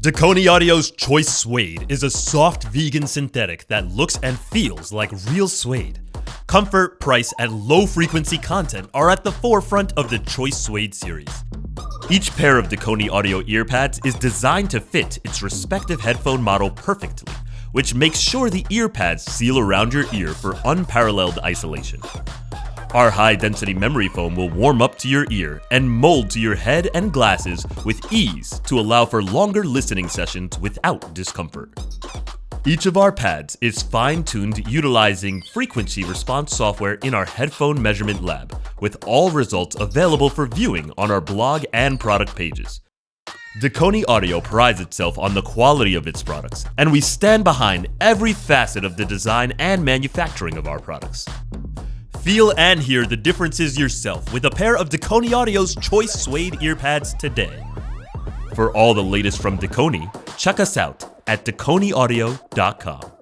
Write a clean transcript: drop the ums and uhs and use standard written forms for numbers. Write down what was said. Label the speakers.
Speaker 1: Dekoni Audio's Choice Suede is a soft vegan synthetic that looks and feels like real suede. Comfort, price, and low-frequency content are at the forefront of the Choice Suede series. Each pair of Dekoni Audio earpads is designed to fit its respective headphone model perfectly, which makes sure the earpads seal around your ear for unparalleled isolation. Our high-density memory foam will warm up to your ear and mold to your head and glasses with ease to allow for longer listening sessions without discomfort. Each of our pads is fine-tuned utilizing frequency response software in our headphone measurement lab, with all results available for viewing on our blog and product pages. Dekoni Audio prides itself on the quality of its products, and we stand behind every facet of the design and manufacturing of our products. Feel and hear the differences yourself with a pair of Dekoni Audio's Choice Suede earpads today. For all the latest from Dekoni, check us out at dekoniaudio.com.